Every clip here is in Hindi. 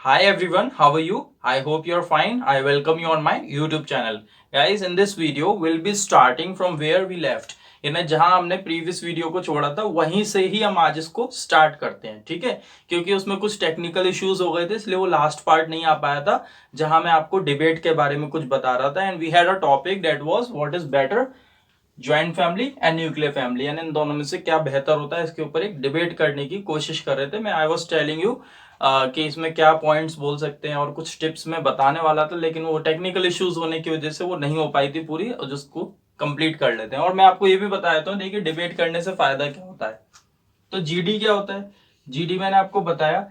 Hi everyone, how are you? I hope you're fine. I welcome you on my YouTube channel. Guys, in this video, we'll be starting from where we left. यानी जहां हमने प्रीवियस वीडियो को छोड़ा था वहीं से ही हम आज इसको स्टार्ट करते हैं, ठीक है। क्योंकि उसमें कुछ टेक्निकल इश्यूज हो गए थे, इसलिए वो लास्ट पार्ट नहीं आ पाया था जहां मैं आपको डिबेट के बारे में कुछ बता रहा था। And we had a topic that was what is better, joint family and nuclear family, यानी इन दोनों में से क्या बेहतर होता है, इसके ऊपर एक डिबेट करने की कोशिश कर रहे थे। मैं आई वॉज टेलिंग यू कि इसमें क्या पॉइंट्स बोल सकते हैं और कुछ टिप्स मैं बताने वाला था, लेकिन वो टेक्निकल इश्यूज होने की वजह से वो नहीं हो पाई थी पूरी, और जिसको कंप्लीट कर लेते हैं। और मैं आपको ये भी बता देता हूँ, देखिए डिबेट करने से फायदा क्या होता है। तो जीडी क्या होता है? जीडी मैंने आपको बताया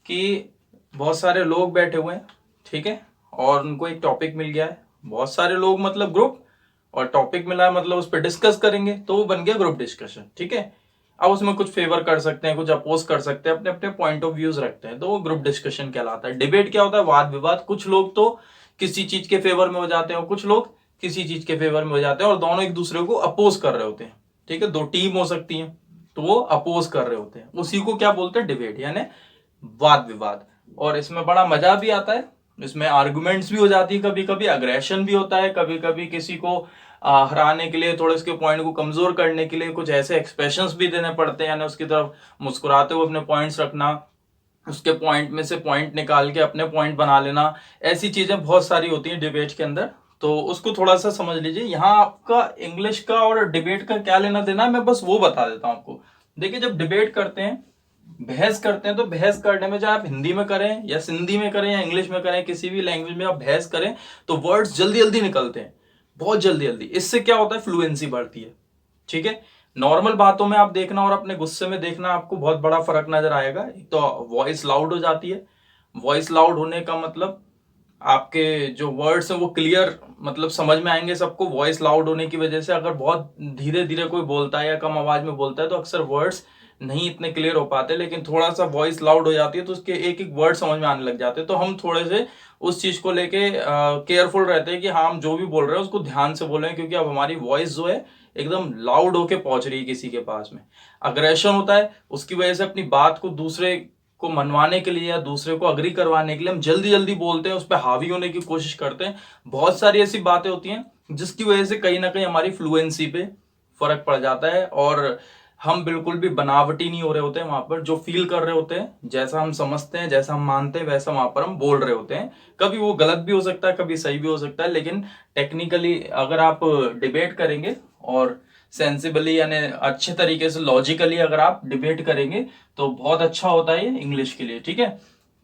कि बहुत सारे लोग बैठे हुए हैं, ठीक है, और उनको एक टॉपिक मिल गया है। बहुत सारे लोग मतलब ग्रुप, और टॉपिक मिला है मतलब उस पर डिस्कस करेंगे, तो वो बन गया ग्रुप डिस्कशन, ठीक है। अब उसमें कुछ फेवर कर सकते हैं, कुछ अपोज कर सकते हैं, अपने अपने पॉइंट ऑफ व्यूज रखते हैं, तो वो ग्रुप डिस्कशन कहलाता है। डिबेट क्या होता है? वाद विवाद। कुछ लोग तो किसी चीज के फेवर में हो जाते हैं और कुछ लोग किसी चीज के फेवर में हो जाते हैं, और दोनों एक दूसरे को अपोज कर रहे होते हैं, ठीक है। दो टीम हो सकती है, तो वो अपोज कर रहे होते हैं, उसी को क्या बोलते हैं? डिबेट, यानी वाद विवाद। और इसमें बड़ा मजा भी आता है, इसमें आर्गुमेंट्स भी हो जाती है, कभी कभी अग्रेशन भी होता है, कभी कभी किसी को हराने के लिए, थोड़े उसके पॉइंट को कमजोर करने के लिए कुछ ऐसे एक्सप्रेशंस भी देने पड़ते हैं, यानी उसकी तरफ मुस्कुराते हुए अपने पॉइंट्स रखना, उसके पॉइंट में से पॉइंट निकाल के अपने पॉइंट बना लेना। ऐसी चीजें बहुत सारी होती हैं डिबेट के अंदर, तो उसको थोड़ा सा समझ लीजिए। यहाँ आपका इंग्लिश का और डिबेट का क्या लेना देना है, मैं बस वो बता देता हूँ आपको। देखिए, जब डिबेट करते हैं, बहस करते हैं, तो बहस करने में चाहे आप हिंदी में करें या सिंधी में करें या इंग्लिश में करें, किसी भी लैंग्वेज में आप बहस करें, तो वर्ड्स जल्दी जल्दी निकलते हैं, बहुत जल्दी जल्दी। इससे क्या होता है? फ्लुएंसी बढ़ती है, ठीक है। नॉर्मल बातों में आप देखना और अपने गुस्से में देखना, आपको बहुत बड़ा फर्क नजर आएगा। एक तो वॉइस लाउड हो जाती है। वॉइस लाउड होने का मतलब आपके जो वर्ड्स हैं वो क्लियर मतलब समझ में आएंगे सबको। वॉइस लाउड होने की वजह से अगर बहुत धीरे धीरे कोई बोलता है या कम आवाज में बोलता है, तो अक्सर वर्ड्स नहीं इतने क्लियर हो पाते। लेकिन थोड़ा सा वॉइस लाउड हो जाती है, तो उसके एक एक वर्ड समझ में आने लग जाते हैं। तो हम थोड़े से उस चीज को लेके केयरफुल रहते हैं कि हाँ, हम जो भी बोल रहे हैं उसको ध्यान से बोलें, क्योंकि अब हमारी वॉइस जो है एकदम लाउड होके पहुंच रही है किसी के पास में। अग्रेशन होता है, उसकी वजह से अपनी बात को दूसरे को मनवाने के लिए या दूसरे को अग्री करवाने के लिए हम जल्दी जल्दी बोलते हैं, उस पर हावी होने की कोशिश करते हैं। बहुत सारी ऐसी बातें होती हैं जिसकी वजह से कहीं ना कहीं हमारी फ्लुएंसी पे फर्क पड़ जाता है, और हम बिल्कुल भी बनावटी नहीं हो रहे होते हैं। वहां पर जो फील कर रहे होते हैं, जैसा हम समझते हैं, जैसा हम मानते हैं, वैसा वहां पर हम बोल रहे होते हैं। कभी वो गलत भी हो सकता है, कभी सही भी हो सकता है, लेकिन टेक्निकली अगर आप डिबेट करेंगे और सेंसिबली यानी अच्छे तरीके से लॉजिकली अगर आप डिबेट करेंगे, तो बहुत अच्छा होता है ये इंग्लिश के लिए, ठीक है।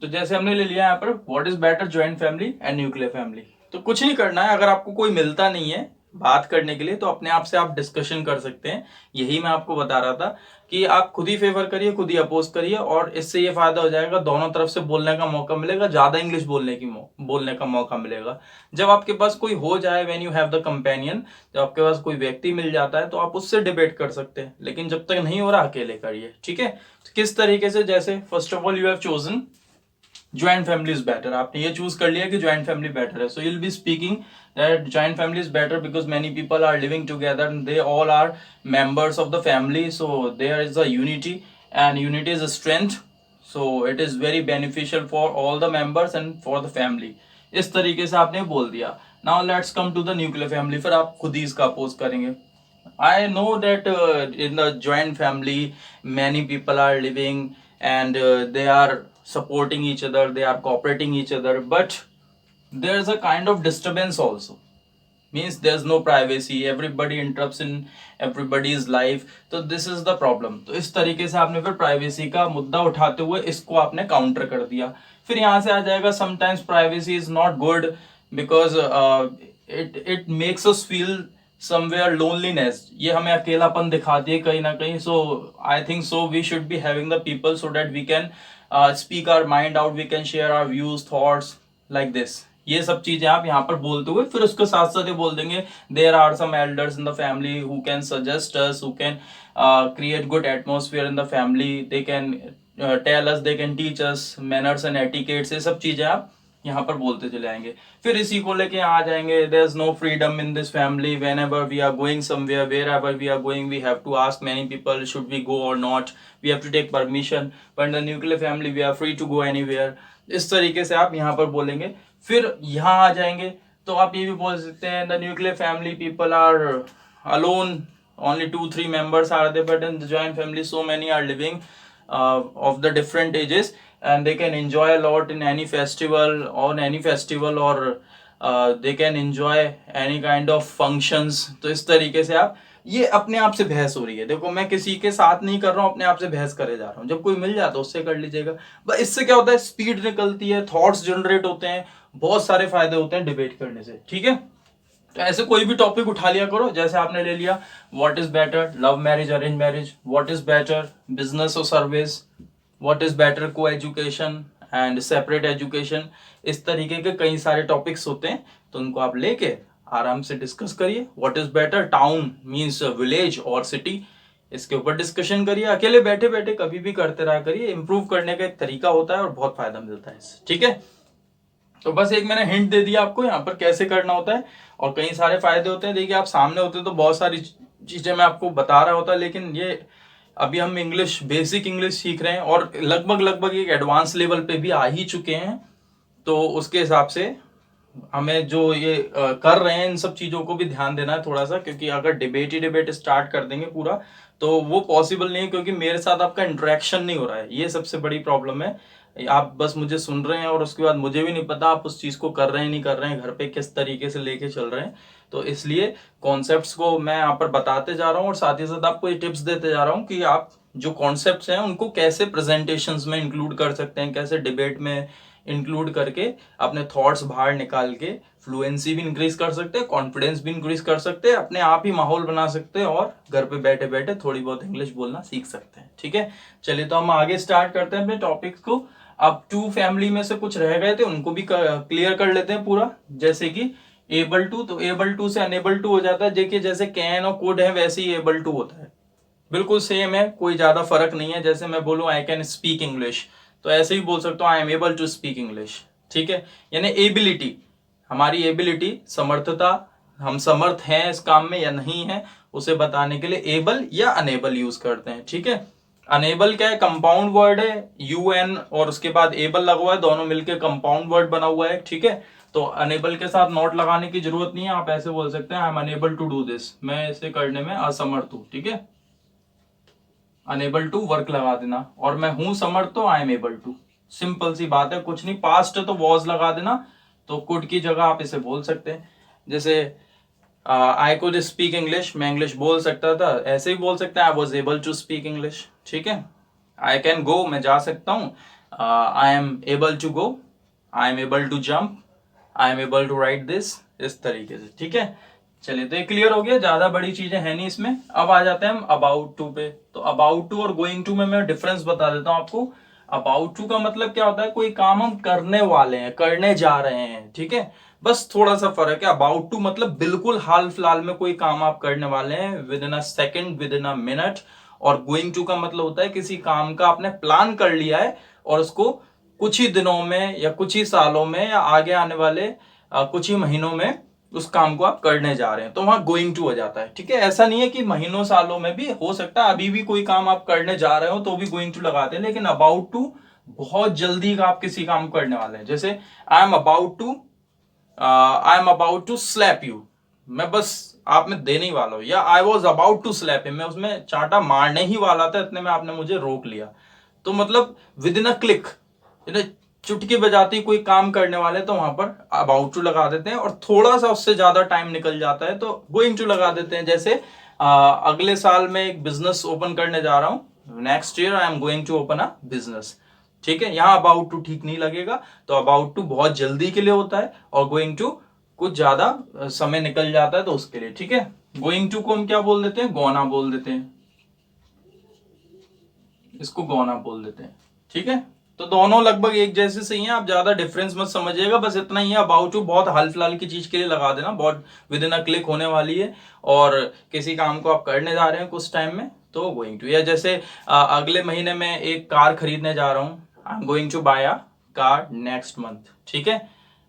तो जैसे हमने ले लिया यहाँ पर, what is better, joint family and nuclear family. तो कुछ नहीं करना है, अगर आपको कोई मिलता नहीं है बात करने के लिए, तो अपने आप से आप डिस्कशन कर सकते हैं। यही मैं आपको बता रहा था कि आप खुद ही फेवर करिए, खुद ही अपोज करिए, और इससे ये फायदा हो जाएगा, दोनों तरफ से बोलने का मौका मिलेगा, ज्यादा इंग्लिश बोलने का मौका मिलेगा। जब आपके पास कोई हो जाए, when you have the companion, जब आपके पास कोई व्यक्ति मिल जाता है, तो आप उससे डिबेट कर सकते हैं। लेकिन जब तक नहीं हो रहा, अकेले करिए, ठीक है। तो किस तरीके से? जैसे first of all, you have chosen joint family is better. आपने ये चूज कर लिया कि ज्वाइंट फैमिली बेटर है, so you will be speaking that joint family is better because many people are living together, they all are members of the family, so there is a unity, and unity is a strength, so it is very beneficial for all the members and for the family। इस तरीके से आपने बोल दिया। now let's come to the nuclear family, फिर आप खुद ही इसका अपोज करेंगे। I know that in the joint family, many people are living, and they are supporting each other, they are cooperating each other, but there's a kind of disturbance also. Means there's no privacy, everybody interrupts in everybody's life, तो this is the problem। तो इस तरीके से आपने फिर प्राइवेसी का मुद्दा उठाते हुए इसको आपने काउंटर कर दिया। फिर यहाँ से आ जाएगा, sometimes privacy is not good because it makes us feel somewhere loneliness, ये हमें अकेलापन दिखाती है कहीं ना कहीं। so I think so we should be having the people so that we can speak our mind out, we can share our views, thoughts like this। ये सब चीजें आप यहाँ पर बोलते हुए फिर उसके साथ साथ ये बोल देंगे, there are some elders in the family who can suggest us, who can create good atmosphere in the family, they can tell us, they can teach us manners and etiquettes. ये सब चीजें आप यहाँ पर बोलते चले आएंगे। फिर इसी को लेके यहाँ आ जाएंगे, there is no freedom in this family, whenever we are going somewhere, wherever we are going we have to ask many people should we go or not, we have to take permission, but in the nuclear family we are free to go anywhere. इस तरीके से आप यहाँ पर बोलेंगे। फिर यहाँ आ जाएंगे तो आप ये भी बोल सकते हैं, the nuclear family people are alone, only 2-3 members are there, but in the joint family so many are living of the different ages, and they can enjoy a lot in any festival, or they can enjoy any kind of functions। तो इस तरीके से आप, ये अपने आप से बहस हो रही है, देखो मैं किसी के साथ नहीं कर रहा हूँ, अपने आप से बहस करे जा रहा हूँ। जब कोई मिल जाता है उससे कर लीजिएगा, बस इससे क्या होता है, स्पीड निकलती है, थॉट्स जनरेट होते हैं, बहुत सारे फायदे होते हैं डिबेट करने से। ठीक है, तो ऐसे कोई भी टॉपिक उठा लिया करो, जैसे आपने ले लिया what is better, love marriage arrange marriage, what is better, business और सर्विस, व्हाट इज बेटर, को एजुकेशन एंड सेपरेट एजुकेशन। इस तरीके के कई सारे टॉपिक्स होते हैं, तो उनको आप लेके आराम से डिस्कस करिए। What is better, town means village और सिटी, इसके ऊपर डिस्कशन करिए। अकेले बैठे बैठे कभी भी करते रहा करिए, इंप्रूव करने का एक तरीका होता है और बहुत फायदा मिलता है इससे। ठीक है, तो बस एक मैंने हिंट दे दिया आपको यहाँ पर कैसे करना होता है, और कई सारे फायदे होते हैं। देखिए आप सामने होते तो बहुत सारी चीजें मैं आपको बता रहा होता, लेकिन ये अभी हम इंग्लिश, बेसिक इंग्लिश सीख रहे हैं और लगभग एक एडवांस लेवल पे भी आ ही चुके हैं, तो उसके हिसाब से हमें जो ये कर रहे हैं इन सब चीजों को भी ध्यान देना है थोड़ा सा, क्योंकि अगर डिबेट ही डिबेट स्टार्ट कर देंगे पूरा तो वो पॉसिबल नहीं है, क्योंकि मेरे साथ आपका इंटरेक्शन नहीं हो रहा है, ये सबसे बड़ी प्रॉब्लम है। आप बस मुझे सुन रहे हैं और उसके बाद मुझे भी नहीं पता आप उस चीज को कर रहे हैं नहीं कर रहे हैं, घर पे किस तरीके से लेके चल रहे हैं। तो इसलिए कॉन्सेप्ट्स को मैं यहाँ पर बताते जा रहा हूँ और साथ ही साथ आपको ये टिप्स देते जा रहा हूँ कि आप जो कॉन्सेप्ट्स हैं उनको कैसे प्रेजेंटेशंस में इंक्लूड कर सकते हैं, कैसे डिबेट में इंक्लूड करके अपने थॉट्स बाहर निकाल के फ्लुएंसी भी इंक्रीज कर सकते हैं, कॉन्फिडेंस भी इंक्रीज कर सकते हैं, अपने आप ही माहौल बना सकते हैं और घर पे बैठे बैठे थोड़ी बहुत इंग्लिश बोलना सीख सकते हैं। ठीक है, चलिए तो हम आगे स्टार्ट करते हैं अपने टॉपिक्स को। अब टू फैमिली में से कुछ रह गए थे, उनको भी क्लियर कर लेते हैं पूरा। जैसे कि एबल टू, तो एबल टू से अनेबल टू हो जाता है। देखिए जैसे कैन और कुड है वैसे ही एबल टू होता है, बिल्कुल सेम है, कोई ज्यादा फर्क नहीं है। जैसे मैं बोलूँ आई कैन स्पीक इंग्लिश, तो ऐसे ही बोल सकता हूँ I am able to speak English. ठीक है, यानी एबिलिटी, हमारी एबिलिटी, समर्थता, हम समर्थ हैं इस काम में या नहीं है, उसे बताने के लिए एबल या अनेबल यूज करते हैं। ठीक है, अनेबल क्या है, कंपाउंड वर्ड है, यू एन और उसके बाद एबल लगा हुआ है, दोनों मिलकर कंपाउंड वर्ड बना हुआ है। ठीक है, तो अनेबल के साथ नॉट लगाने की जरूरत नहीं है, आप ऐसे बोल सकते हैं I am unable to do this, मैं इसे करने में असमर्थ हूं। ठीक है, अनेबल टू वर्क लगा देना, और मैं हूं समर्थ तो I am able to, simple सी बात है, कुछ नहीं। पास्ट है तो वॉज लगा देना, तो कुड की जगह आप इसे बोल सकते हैं। जैसे आई कुड स्पीक इंग्लिश, मैं इंग्लिश बोल सकता था, ऐसे ही बोल सकते हैं I was able to speak English. ठीक है, आई कैन गो, मैं जा सकता हूँ, I am able to go, I am able to jump, I am able to write this, इस तरीके से। ठीक है, चलिए तो ये क्लियर हो गया, ज्यादा बड़ी चीजें हैं नहीं इसमें। अब आ जाते हैं हम अबाउट टू पे। तो अबाउट टू और गोइंग टू में मैं डिफरेंस बता देता हूं आपको। अबाउट टू का मतलब क्या होता है, कोई काम हम करने वाले हैं, करने जा रहे हैं। ठीक है, बस थोड़ा सा फर्क है। अबाउट टू मतलब बिल्कुल हाल फिलहाल में कोई काम आप करने वाले हैं, with in a second, with in a minute. और गोइंग टू का मतलब होता है किसी काम का आपने प्लान कर लिया है और उसको कुछ ही दिनों में या कुछ ही सालों में या आगे आने वाले कुछ ही महीनों में उस काम को आप करने जा रहे हैं, तो वहां गोइंग टू हो जाता है। ठीक है, ऐसा नहीं है कि महीनों सालों में भी हो सकता है, अभी भी कोई काम आप करने जा रहे हो तो भी गोइंग टू लगाते हैं, लेकिन अबाउट टू बहुत जल्दी का आप किसी काम करने वाले हैं। जैसे I am about to slap you, मैं बस आप में देने ही वाला हूं, या I was about to slap him, मैं उसमें चांटा मारने ही वाला था, इतने में आपने मुझे रोक लिया। तो मतलब विद इन अ क्लिक, चुटकी बजाती कोई काम करने वाले तो वहां पर अबाउट टू लगा देते हैं, और थोड़ा सा उससे ज्यादा टाइम निकल जाता है तो गोइंग टू लगा देते हैं। जैसे अगले साल में एक बिजनेस ओपन करने जा रहा हूं, next year I am going to open a business. ठीक है, यहां अबाउट टू ठीक नहीं लगेगा, तो अबाउट टू बहुत जल्दी के लिए होता है और गोइंग टू कुछ ज्यादा समय निकल जाता है तो उसके लिए। ठीक है, गोइंग टू को हम क्या बोल देते हैं, गोना बोल देते हैं, इसको गोना बोल देते हैं। ठीक है, तो दोनों लगभग एक जैसे सही हैं, आप ज्यादा डिफरेंस मत समझिएगा, बस इतना ही है। अबाउट टू बहुत हाल फिलहाल की चीज के लिए लगा देना, बहुत विद इन अ क्लिक होने वाली है और किसी काम को आप करने जा रहे हैं कुछ टाइम में, तो गोइंग टू। या जैसे अगले महीने में एक कार खरीदने जा रहा हूं, I am going to buy a car next month, ठीक है।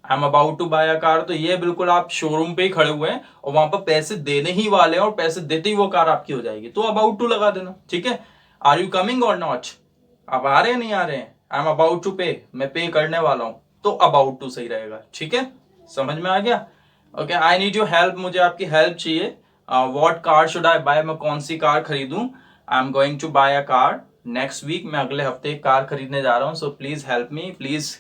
I am about to buy a car, तो ये बिल्कुल आप शोरूम पे ही खड़े हुए हैं और वहां पर पैसे देने ही वाले हैं और पैसे देते ही वो कार आपकी हो जाएगी, तो अबाउट टू लगा देना, ठीक है। आर यू कमिंग और नॉट, आप आ रहे हैं नहीं आ रहे हैं, आई एम अबाउट टू पे, मैं पे करने वाला हूं, तो अबाउट टू सही रहेगा, ठीक है। समझ में आ गया? Okay, I need your help, मुझे आपकी हेल्प चाहिए। What car should I buy, मैं कौन सी कार खरीदूं? I am going to buy a car next week, मैं अगले हफ्ते एक कार खरीदने जा रहा हूँ, so please help me, please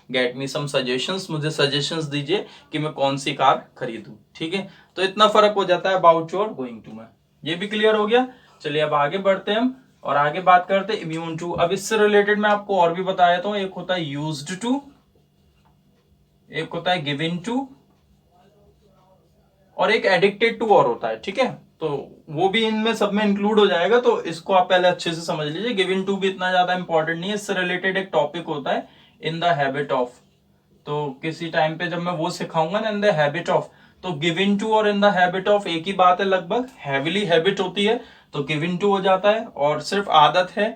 get me some suggestions, मुझे सजेशंस दीजिए कि मैं कौन सी कार खरीदूं, ठीक है। तो इतना फर्क हो जाता है अबाउट टू और गोइंग टू में, ये भी क्लियर हो गया। चलिए अब आगे बढ़ते हैं हम और आगे बात करते हैं इम्यून टू। अब इससे रिलेटेड मैं आपको और भी बता देता हूं, एक होता है यूज्ड टू, एक होता है गिवन टू, और एक एडिक्टेड टू और होता है, ठीक है। तो वो भी इनमें सब में इंक्लूड हो जाएगा, तो इसको आप पहले अच्छे से समझ लीजिए। गिवन टू भी इतना ज्यादा इंपॉर्टेंट नहीं है, इससे रिलेटेड एक टॉपिक होता है इन द हैबिट ऑफ, तो किसी टाइम पे जब मैं वो सिखाऊंगा ना इन द हैबिट ऑफ, तो गिवन टू और इन द हैबिट ऑफ एक ही बात है लगभग। हैविली हैबिट होती है तो गिवन टू हो जाता है, और सिर्फ आदत है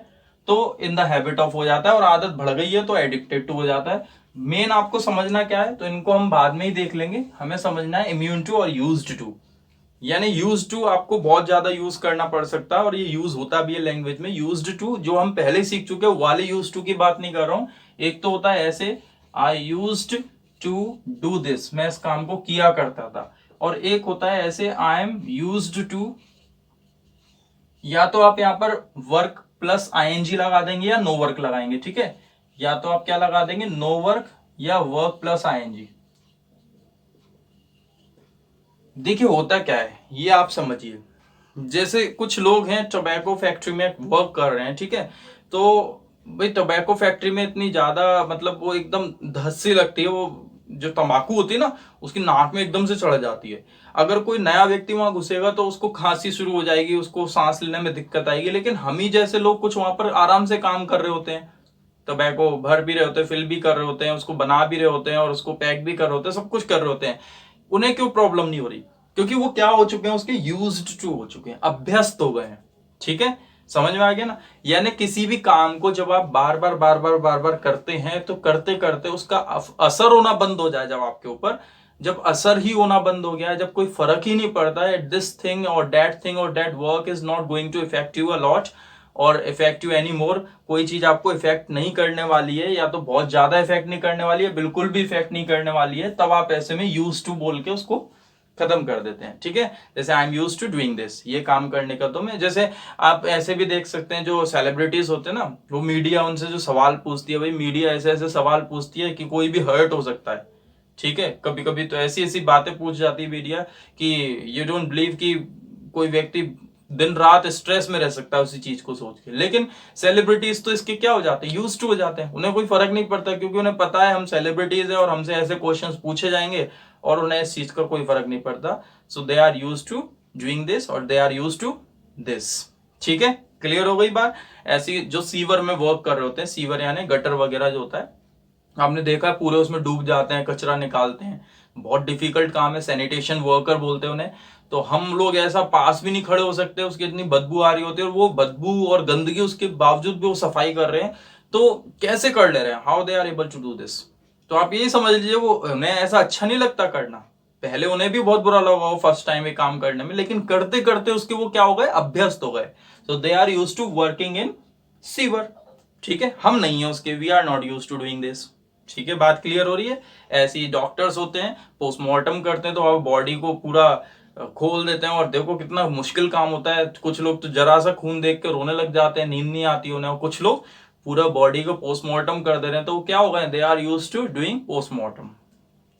तो इन द हैबिट ऑफ हो जाता है, और आदत बढ़ गई है तो एडिक्टेड टू हो जाता है। मेन आपको समझना क्या है, तो इनको हम बाद में ही देख लेंगे, हमें समझना है इम्यून टू और यूज्ड टू। यानी यूज टू आपको बहुत ज्यादा यूज करना पड़ सकता है और ये यूज होता भी है लैंग्वेज में। यूज्ड टू जो हम पहले सीख चुके हैं वाले यूज टू की बात नहीं कर रहा हूं। एक तो होता है ऐसे, I used to do this, मैं इस काम को किया करता था, और एक होता है ऐसे, आई एम यूज्ड टू, या तो आप यहां पर वर्क प्लस आईएनजी लगा देंगे या नो वर्क लगाएंगे, ठीक है। या तो आप क्या लगा देंगे, नो वर्क या वर्क प्लस आईएनजी। देखिए होता क्या है ये आप समझिए, जैसे कुछ लोग हैं टोबैको फैक्ट्री में वर्क कर रहे हैं, ठीक है। तो भाई टोबैको फैक्ट्री में इतनी ज्यादा मतलब वो एकदम धस्सी लगती है, वो जो तंबाकू होती है ना उसकी नाक में एकदम से चढ़ जाती है। अगर कोई नया व्यक्ति वहां घुसेगा तो उसको खांसी शुरू हो जाएगी, उसको सांस लेने में दिक्कत आएगी। लेकिन हम ही जैसे लोग कुछ वहां पर आराम से काम कर रहे होते हैं, टोबैको भर भी रहे होते हैं, फिल भी कर रहे होते हैं, उसको बना भी रहे होते हैं और उसको पैक भी कर रहे होते हैं, सब कुछ कर रहे होते हैं। उन्हें क्यों प्रॉब्लम नहीं हो रही? क्योंकि वो क्या हो चुके हैं, उसके यूज्ड टू हो चुके हैं, अभ्यस्त हो गए हैं, ठीक है। समझ में आ गया ना? यानी किसी भी काम को जब आप बार बार करते हैं तो करते करते उसका असर होना बंद हो जाए, जब आपके ऊपर जब असर ही होना बंद हो गया, जब कोई फर्क ही नहीं पड़ता है, दिस थिंग और that work is not going to effect you a lot और इफेक्ट यू एनी मोर, कोई चीज आपको इफेक्ट नहीं करने वाली है, या तो बहुत ज्यादा इफेक्ट नहीं करने वाली है, बिल्कुल भी इफेक्ट नहीं करने वाली है, तब आप ऐसे में यूज टू बोल के उसको खत्म कर देते हैं, ठीक है। जैसे I am use to doing this, ये काम करने का तो मैं, जैसे आप ऐसे भी देख सकते हैं जो सेलिब्रिटीज होते हैं ना, वो मीडिया उनसे जो सवाल पूछती है, भाई मीडिया ऐसे ऐसे सवाल पूछती है कि कोई भी हर्ट हो सकता है, ठीक है। कभी कभी तो ऐसी ऐसी बातें पूछ जाती है मीडिया कि यू डोंट बिलीव कि कोई व्यक्ति दिन रात स्ट्रेस में रह सकता है उसी चीज को सोच के। लेकिन सेलिब्रिटीज तो इसके क्या हो जाते हैं, यूज टू हो जाते हैं, उन्हें कोई फर्क नहीं पड़ता, क्योंकि उन्हें पता है हम सेलिब्रिटीज है और हमसे ऐसे क्वेश्चंस पूछे जाएंगे और उन्हें इस चीज का कोई फर्क नहीं पड़ता। So they are use to doing this or they are use to this, ठीक है। क्लियर हो गई बात? ऐसी जो सीवर में वर्क कर रहे होते हैं, सीवर यानी गटर वगैरह जो होता है, आपने देखा है पूरे उसमें डूब जाते हैं, कचरा निकालते हैं, बहुत डिफिकल्ट काम है, सैनिटेशन वर्कर बोलते हैं उन्हें। तो हम लोग ऐसा पास भी नहीं खड़े हो सकते, उसकी इतनी बदबू आ रही होती है, और वो बदबू और गंदगी उसके बावजूद भी वो सफाई कर रहे हैं, तो कैसे कर ले रहे हैं, how they are able to do this. तो आप यही समझ लीजिए वो उन्हें ऐसा अच्छा नहीं लगता करना, पहले उन्हें भी बहुत बुरा लगा वो फर्स्ट टाइम ये काम करने में, लेकिन करते करते उसके वो क्या हो गए, अभ्यस्त हो गए। So they are use to working in sewer, ठीक है। हम नहीं है उसके, we are not use to doing this, ठीक है। बात क्लियर हो रही है? ऐसे ही डॉक्टर्स होते हैं, पोस्टमार्टम करते हैं, तो आप बॉडी को पूरा खोल देते हैं, और देखो कितना मुश्किल काम होता है। कुछ लोग तो जरा सा खून देख के रोने लग जाते हैं, नींद नहीं आती उन्हें, और कुछ लोग पूरा बॉडी को पोस्टमार्टम कर दे रहे हैं, तो वो क्या हो गए, they are use to doing postmortem,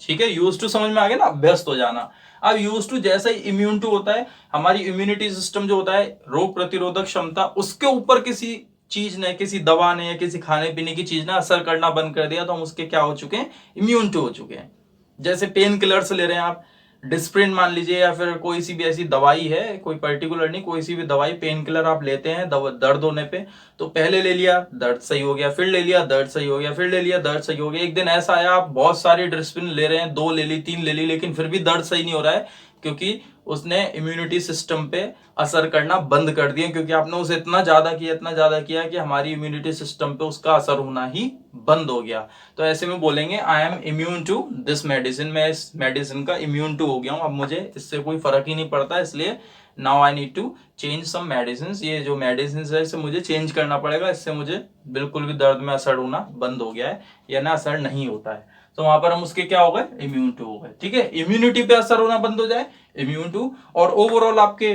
ठीक है। यूज टू समझ में आ गया ना, अभ्यस्त हो जाना। अब यूज टू जैसा ही इम्यून टू होता है, हमारी इम्यूनिटी सिस्टम जो होता है, रोग प्रतिरोधक क्षमता, उसके ऊपर किसी चीज ने, किसी दवा ने या किसी खाने पीने की चीज ने असर करना बंद कर दिया, तो हम उसके क्या हो चुके हैं, इम्यून टू हो चुके हैं। जैसे पेन किलर्स ले रहे हैं आप, डिस्प्रिन मान लीजिए, या फिर कोई सी भी ऐसी दवाई है, कोई पर्टिकुलर नहीं, कोई सी भी दवाई, पेन किलर आप लेते हैं दर्द होने पे, तो पहले ले लिया दर्द सही हो गया, फिर ले लिया दर्द सही हो गया, फिर ले लिया दर्द सही हो गया। एक दिन ऐसा आया आप बहुत सारी डिस्प्रिन ले रहे हैं, 2 ले ली, 3 ले ली, लेकिन फिर भी दर्द सही नहीं हो रहा है, क्योंकि उसने इम्यूनिटी सिस्टम पे असर करना बंद कर दिया, क्योंकि आपने उसे इतना ज्यादा किया कि हमारी इम्यूनिटी सिस्टम पे उसका असर होना ही बंद हो गया। तो ऐसे में बोलेंगे I am immune to this medicine, मैं इस मेडिसिन का इम्यून टू हो गया हूं, अब मुझे इससे कोई फर्क ही नहीं पड़ता, इसलिए now I need to change some medicine, ये जो मेडिसिन है इसे मुझे चेंज करना पड़ेगा, इससे मुझे बिल्कुल भी दर्द में असर होना बंद हो गया है या ना असर नहीं होता है। तो वहां पर हम उसके क्या हो गए, इम्यून टू हो गए। ठीक है, इम्यूनिटी पे असर होना बंद हो जाए, इम्यून टू, और ओवरऑल आपके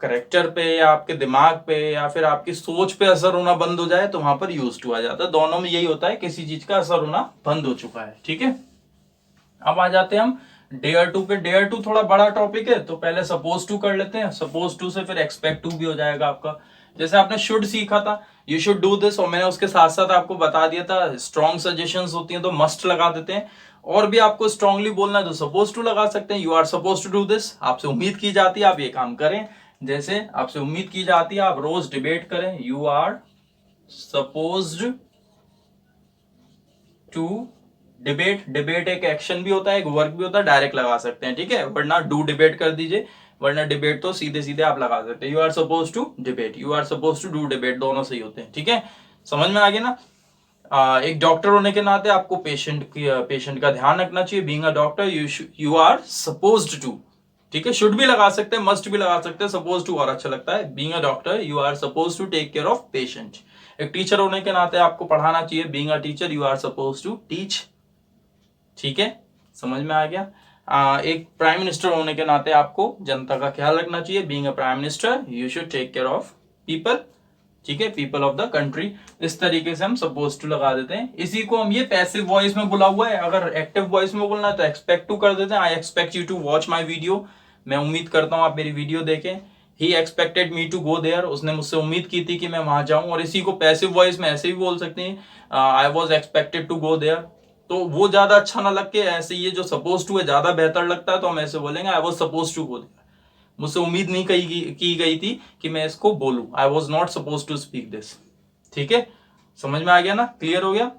करेक्टर पे या आपके दिमाग पे या फिर आपकी सोच पे असर होना बंद हो जाए, तो वहां पर यूज टू आ जाता है। दोनों में यही होता है, किसी चीज का असर होना बंद हो चुका है। ठीक है, अब आ जाते हैं हम डेयर टू पे। डेयर टू थोड़ा बड़ा टॉपिक है, तो पहले सपोज टू कर लेते हैं। सपोज टू से फिर एक्सपेक्ट टू भी हो जाएगा आपका। जैसे आपने शुड सीखा था, यू शुड डू दिस, और मैंने उसके साथ साथ आपको बता दिया था स्ट्रॉन्ग सजेशंस होती हैं तो मस्ट लगा देते हैं, और भी आपको स्ट्रांगली बोलना है तो सपोज टू लगा सकते हैं। You are suppose to do this, आपसे उम्मीद की जाती है आप ये काम करें। जैसे आपसे उम्मीद की जाती है आप रोज डिबेट करें, you are supposed to debate. Debate एक एक्शन भी होता है, एक वर्क भी होता है, डायरेक्ट लगा सकते हैं। ठीक है, वरना डू डिबेट कर दीजिए, वरना डिबेट तो सीधे सीधे आप लगा सकते हैं। You are suppose to debate, you are suppose to do debate, दोनों सही होते हैं। ठीक है, समझ में आ गया ना। एक डॉक्टर होने के नाते आपको पेशेंट का ध्यान रखना चाहिए। Being a doctor you are supposed to, ठीक है, शुड भी लगा सकते हैं, मस्ट भी लगा सकते हैं, सपोज टू और अच्छा लगता है। Being a doctor you are suppose to take care of patient. एक टीचर होने के नाते आपको पढ़ाना चाहिए। Being a teacher you are suppose to teach. ठीक है, समझ में आ गया। एक प्राइम मिनिस्टर होने के नाते आपको जनता का ख्याल रखना चाहिए। Being a prime minister you should take care of people. ठीक है, पीपल ऑफ द कंट्री। इस तरीके से हम सपोज टू लगा देते हैं। इसी को हम ये पैसिव वॉइस में बुला हुआ है। अगर एक्टिव वॉइस में बोलना है तो एक्सपेक्ट टू कर देते हैं। I expect you to watch my video, मैं उम्मीद करता हूं आप मेरी वीडियो देखें। He expected me to go there, उसने मुझसे उम्मीद की थी कि मैं वहां जाऊं। और इसी को पैसिव वॉइस में ऐसे भी बोल सकते हैं, I was expected to go there. तो वो ज्यादा अच्छा ना लग के ऐसे ये जो सपोज टू है ज्यादा बेहतर लगता है, तो हम ऐसे बोलेंगे I was suppose to go there. मुझसे उम्मीद नहीं की गई थी कि मैं इसको बोलूं। I was not suppose to speak this. ठीक है, समझ में आ गया ना, क्लियर हो गया।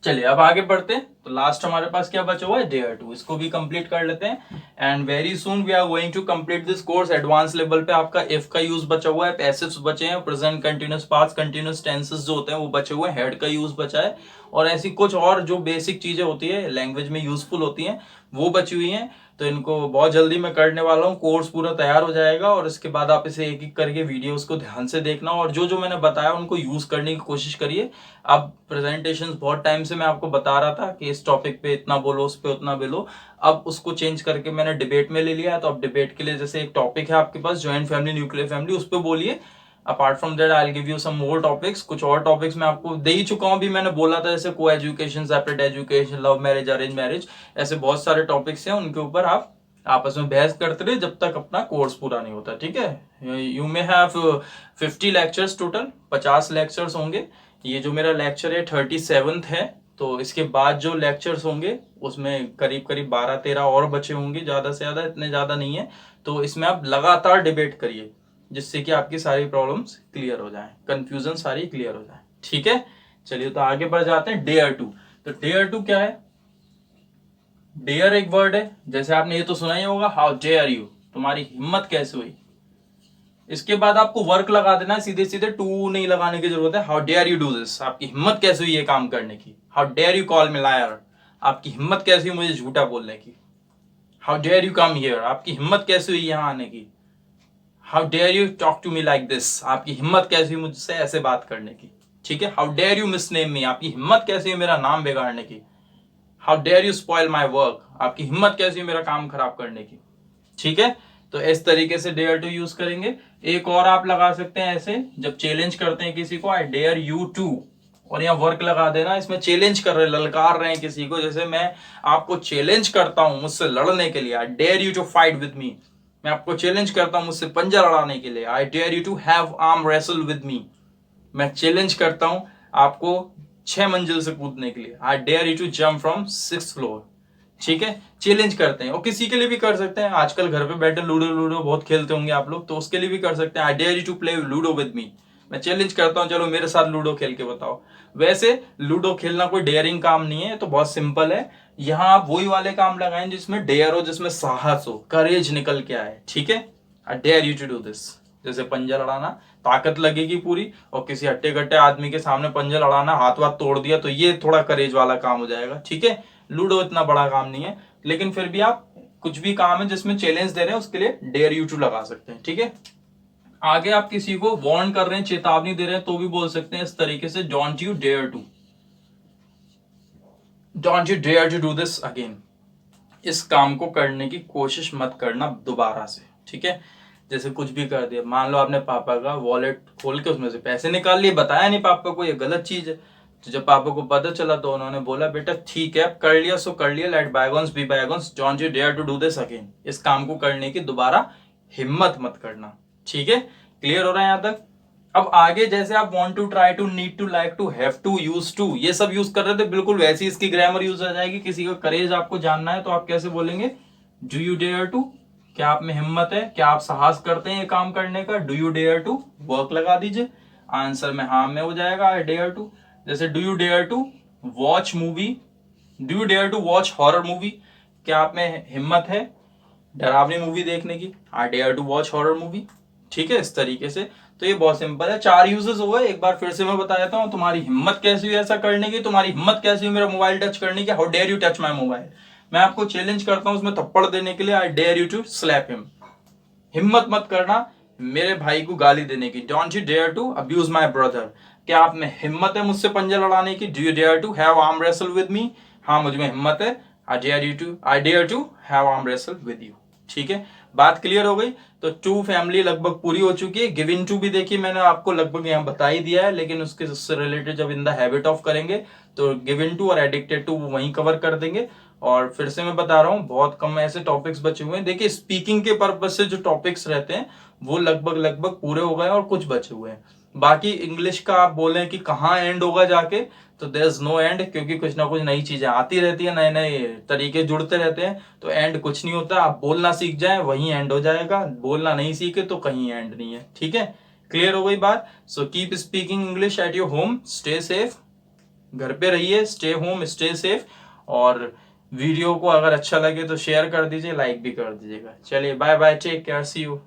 चलिए अब आगे बढ़ते हैं। तो लास्ट हमारे पास क्या बचा हुआ है, डेयर टू, इसको भी कंप्लीट कर लेते हैं। And very soon we are going to complete this course. Advance level पे आपका इफ का यूज बचा हुआ है, पैसिव्स बचे हैं, present continuous, past continuous tenses जो होते हैं वो बचे हुए हैं, हेड का यूज बचा है, और ऐसी कुछ और जो बेसिक चीजें होती है लैंग्वेज में यूजफुल होती हैं वो बची हुई हैं। तो इनको बहुत जल्दी मैं करने वाला हूँ। कोर्स पूरा तैयार हो जाएगा और इसके बाद आप इसे एक एक करके वीडियोस को ध्यान से देखना, और जो जो मैंने बताया उनको यूज करने की कोशिश करिए। अब प्रेजेंटेशंस बहुत टाइम से मैं आपको बता रहा था कि इस टॉपिक पे इतना बोलो, उस पे उतना बोलो, अब उसको चेंज करके मैंने डिबेट में ले लिया है। तो अब डिबेट के लिए जैसे एक टॉपिक है आपके पास ज्वाइंट फैमिली, न्यूक्लियर फैमिली, उस पर बोलिए। Apart from that I will give you some more topics. कुछ और टॉपिक्स मैं आपको दे ही चुका हूं, भी मैंने बोला था, जैसे को education, separate education, love marriage, arrange marriage, ऐसे बहुत सारे टॉपिक्स हैं, उनके ऊपर आप आपस में बहस करते रहे जब तक अपना कोर्स पूरा नहीं होता। ठीक है, you may have 50 lectures total, 50 lectures होंगे। ये जो मेरा लेक्चर है 37th है, तो इसके बाद जो लेक्चर्स होंगे उसमें करीब करीब 12-13 और बचे होंगे, ज्यादा से ज्यादा, इतने ज्यादा नहीं है। तो इसमें आप लगातार डिबेट करिए, जिससे कि आपकी सारी प्रॉब्लम्स क्लियर हो जाएं, कंफ्यूजन सारी क्लियर हो जाए। ठीक है, चलिए तो आगे बढ़ जाते हैं। Dare to. तो डेयर टू क्या है, डेयर एक वर्ड है, जैसे आपने ये तो सुना ही होगा, हाउ डेयर यू, तुम्हारी हिम्मत कैसे हुई। इसके बाद आपको वर्क लगा देना है, सीधे सीधे टू नहीं लगाने की जरूरत है। How dare you do this, आपकी हिम्मत कैसे हुई ये काम करने की। How dare you call me liar, आपकी हिम्मत कैसी हुई मुझे झूठा बोलने की। How dare you come here, आपकी हिम्मत कैसी हुई यहां आने की। How dare you talk to me like this, आपकी हिम्मत कैसी हुई मुझसे ऐसे बात करने की। ठीक है, how dare you misname me, आपकी हिम्मत कैसी हुई मेरा नाम बिगाड़ने की। How dare you spoil my work, आपकी हिम्मत कैसी हुई मेरा काम खराब करने की। ठीक है, तो इस तरीके से डेयर टू यूज करेंगे। एक और आप लगा सकते हैं ऐसे, जब चैलेंज करते हैं किसी को, आई डेयर यू टू, और यहाँ वर्क लगा देना। इसमें चैलेंज कर रहे हैं, ललकार रहे हैं किसी को, जैसे मैं आपको चैलेंज करता हूं मुझसे लड़ने के लिए, I dare you to fight with me. मैं आपको चैलेंज करता हूं मुझसे पंजा लड़ाने के लिए, I dare you to have arm wrestle with me. मैं चैलेंज करता हूं आपको 6 मंजिल से कूदने के लिए, I dare you to jump from 6th floor. ठीक है, चैलेंज करते हैं। और किसी के लिए भी कर सकते हैं, आजकल घर पे बैठे लूडो लूडो बहुत खेलते होंगे आप लोग, तो उसके लिए भी कर सकते हैं, I dare you to play ludo with me. मैं चैलेंज करता हूँ, चलो मेरे साथ लूडो खेल के बताओ। वैसे लूडो खेलना कोई डेयरिंग काम नहीं है, तो बहुत सिंपल है। यहाँ आप वही वाले काम लगाएं जिसमें डेयर हो, जिसमें साहस हो, करेज निकल के आए, ठीक है। I dare you to do this. जैसे पंजा लड़ाना, ताकत लगेगी पूरी, और किसी हट्टे कट्टे आदमी के सामने पंजा लड़ाना, हाथ वाथ तोड़ दिया, तो ये थोड़ा करेज वाला काम हो जाएगा, ठीक है। लूडो इतना बड़ा काम नहीं है, लेकिन फिर भी आप कुछ भी काम है जिसमें चैलेंज दे रहे हैं उसके लिए डेयर यू टू लगा सकते हैं, ठीक है। आगे आप किसी को वार्न कर रहे हैं, चेतावनी दे रहे हैं, तो भी बोल सकते हैं इस तरीके से, don't you dare to, don't you dare to do this again. इस काम को करने की कोशिश मत करना दोबारा से, ठीक है। जैसे कुछ भी कर दिया, मान लो आपने पापा का वॉलेट खोल के उसमें से पैसे निकाल लिए, बताया नहीं पापा को, ये गलत चीज है। तो जब पापा को पता चला तो उन्होंने बोला, बेटा ठीक है, अब कर लिया सो कर लिया, let bygones be bygones, don't you dare to do this again. इस काम को करने की दोबारा हिम्मत मत करना, ठीक है। क्लियर हो रहा है यहाँ तक। अब आगे जैसे आप want to, try to, need to, like to, have to, use to, ये सब यूज कर रहे थे, बिल्कुल वैसी इसकी ग्रामर यूज हो जाएगी। किसी का करेज आपको जानना है तो आप कैसे बोलेंगे, डू यू डेयर टू, क्या आप में हिम्मत है, क्या आप साहस करते हैं ये काम करने का, do you dare to, work लगा दीजिए, आंसर में हाँ में हो जाएगा, आई डेयर टू। जैसे do you dare to watch movie, do you dare to watch horror movie, क्या आप में हिम्मत है डरावनी मूवी देखने की, I dare to watch horror movie, ठीक है। इस तरीके से तो ये बहुत सिंपल है, 4 यूजेस हुए। एक बार फिर से मैं बता देता हूँ, तुम्हारी हिम्मत कैसी हुई ऐसा करने की, तुम्हारी हिम्मत कैसी हुई मेरा मोबाइल टच करने की, how dare you touch my mobile. मैं आपको चैलेंज करता हूँ उसमें थप्पड़ देने के लिए, I dare you to slap him. हिम्मत मत करना मेरे भाई को गाली देने की, don't you dare to abuse my brother. क्या आप में हिम्मत है मुझसे पंजा लड़ाने की, do you dare to have arm wrestle with me, हाँ मुझ में हिम्मत है, I dare to have arm wrestle with you, ठीक है। बात क्लियर हो गई। तो टू फैमिली लगभग पूरी हो चुकी है। गिव इन टू भी देखिए मैंने आपको लगभग यहाँ बता ही दिया है, लेकिन उसके उससे रिलेटेड जब इन द हैबिट ऑफ करेंगे तो गिव इन टू और एडिक्टेड टू वहीं कवर कर देंगे। और फिर से मैं बता रहा हूँ, बहुत कम ऐसे टॉपिक्स बचे हुए हैं। देखिए स्पीकिंग के पर्पज से जो टॉपिक्स रहते हैं वो लगभग लगभग पूरे हो गए और कुछ बचे हुए हैं। बाकी इंग्लिश का आप बोले कि कहाँ एंड होगा जाके, तो देयर इज नो एंड, क्योंकि कुछ ना कुछ नई चीजें आती रहती है, नए नए तरीके जुड़ते रहते हैं, तो एंड कुछ नहीं होता। आप बोलना सीख जाए वहीं एंड हो जाएगा, बोलना नहीं सीखे तो कहीं एंड नहीं है, ठीक है। क्लियर हो गई बात। So keep speaking English at your home, stay safe, घर पे रहिए, स्टे होम, स्टे सेफ। और वीडियो को अगर अच्छा लगे तो शेयर कर दीजिए, लाइक भी कर दीजिएगा। चलिए bye bye, take care, see you.